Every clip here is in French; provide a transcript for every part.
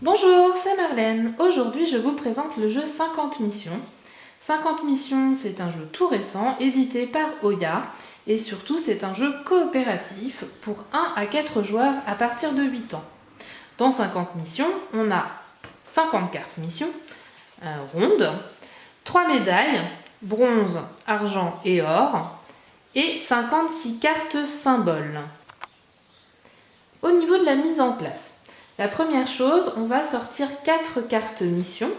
Bonjour, c'est Marlène. Aujourd'hui, je vous présente le jeu 50 missions. 50 missions, c'est un jeu tout récent, édité par Oya. Et surtout, c'est un jeu coopératif pour 1 à 4 joueurs à partir de 8 ans. Dans 50 missions, on a 50 cartes missions rondes, 3 médailles, bronze, argent et or, et 56 cartes symboles. Au niveau de la mise en place, la première chose, on va sortir 4 cartes mission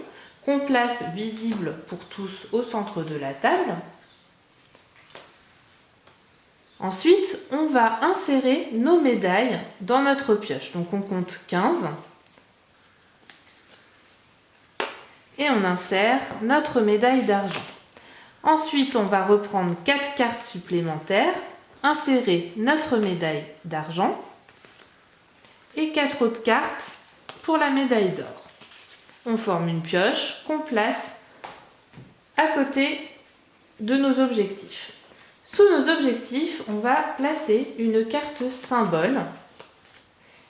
qu'on place visibles pour tous au centre de la table. Ensuite, on va insérer nos médailles dans notre pioche. Donc on compte 15. Et on insère notre médaille d'argent. Ensuite, on va reprendre 4 cartes supplémentaires, insérer notre médaille d'argent et 4 autres cartes pour la médaille d'or. On forme une pioche qu'on place à côté de nos objectifs. Sous nos objectifs, on va placer une carte symbole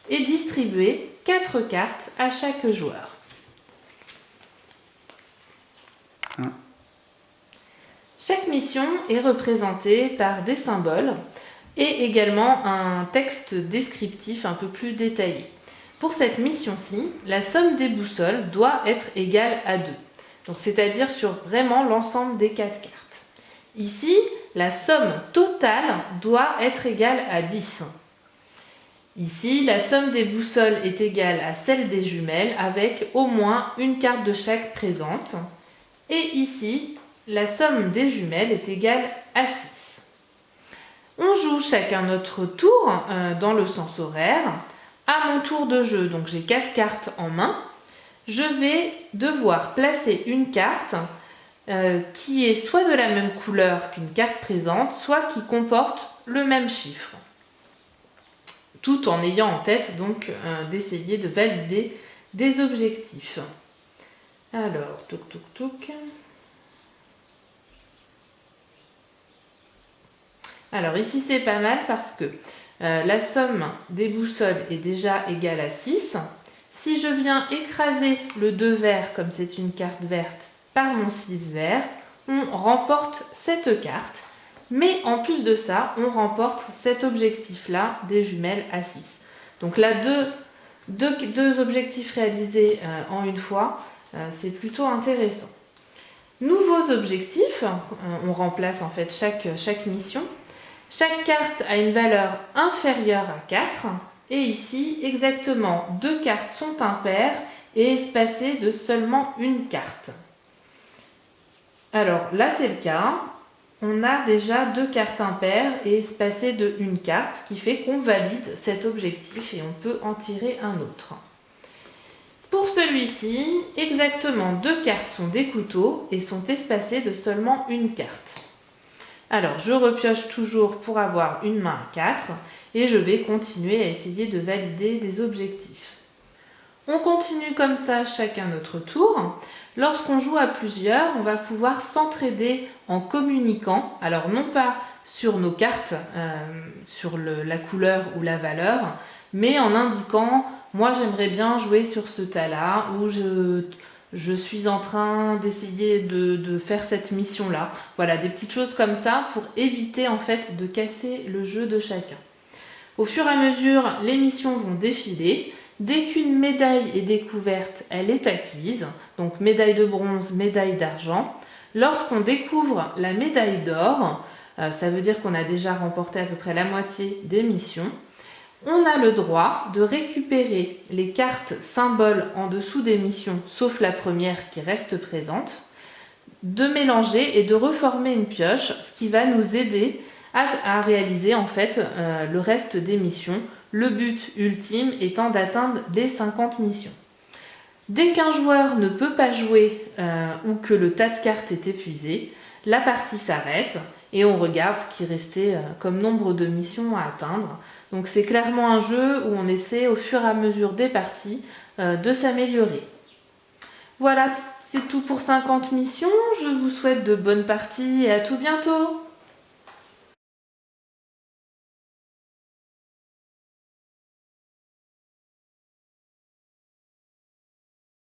et distribuer 4 cartes à chaque joueur. Chaque mission est représentée par des symboles et également un texte descriptif un peu plus détaillé. Pour cette mission-ci, la somme des boussoles doit être égale à 2. Donc c'est-à-dire sur vraiment l'ensemble des 4 cartes. Ici, la somme totale doit être égale à 10. Ici, la somme des boussoles est égale à celle des jumelles avec au moins une carte de chaque présente. Et ici, la somme des jumelles est égale à 6. On joue chacun notre tour dans le sens horaire. À mon tour de jeu, donc j'ai 4 cartes en main, je vais devoir placer une carte qui est soit de la même couleur qu'une carte présente, soit qui comporte le même chiffre. Tout en ayant en tête donc d'essayer de valider des objectifs. Alors, touk touk touk. Alors ici c'est pas mal parce que la somme des boussoles est déjà égale à 6. Si je viens écraser le 2 vert, comme c'est une carte verte, par mon 6 vert, on remporte cette carte. Mais en plus de ça, on remporte cet objectif-là des jumelles à 6. Donc là, deux objectifs réalisés en une fois, c'est plutôt intéressant. Nouveaux objectifs, on remplace en fait chaque mission. Chaque carte a une valeur inférieure à 4 et ici exactement 2 cartes sont impaires et espacées de seulement une carte. Alors là c'est le cas, on a déjà 2 cartes impaires et espacées de une carte, ce qui fait qu'on valide cet objectif et on peut en tirer un autre. Pour celui-ci, exactement 2 cartes sont des couteaux et sont espacées de seulement une carte. Alors, je repioche toujours pour avoir une main à 4 et je vais continuer à essayer de valider des objectifs. On continue comme ça chacun notre tour. Lorsqu'on joue à plusieurs, on va pouvoir s'entraider en communiquant. Alors, non pas sur nos cartes, sur la couleur ou la valeur, mais en indiquant « moi j'aimerais bien jouer sur ce tas-là » ou je suis en train d'essayer de faire cette mission-là. Voilà, des petites choses comme ça pour éviter en fait de casser le jeu de chacun. Au fur et à mesure, les missions vont défiler. Dès qu'une médaille est découverte, elle est acquise. Donc médaille de bronze, médaille d'argent. Lorsqu'on découvre la médaille d'or, ça veut dire qu'on a déjà remporté à peu près la moitié des missions. On a le droit de récupérer les cartes symboles en dessous des missions, sauf la première qui reste présente, de mélanger et de reformer une pioche, ce qui va nous aider à réaliser en fait le reste des missions, le but ultime étant d'atteindre les 50 missions. Dès qu'un joueur ne peut pas jouer ou que le tas de cartes est épuisé, la partie s'arrête et on regarde ce qui restait comme nombre de missions à atteindre. Donc c'est clairement un jeu où on essaie au fur et à mesure des parties de s'améliorer. Voilà, c'est tout pour 50 missions. Je vous souhaite de bonnes parties et à tout bientôt.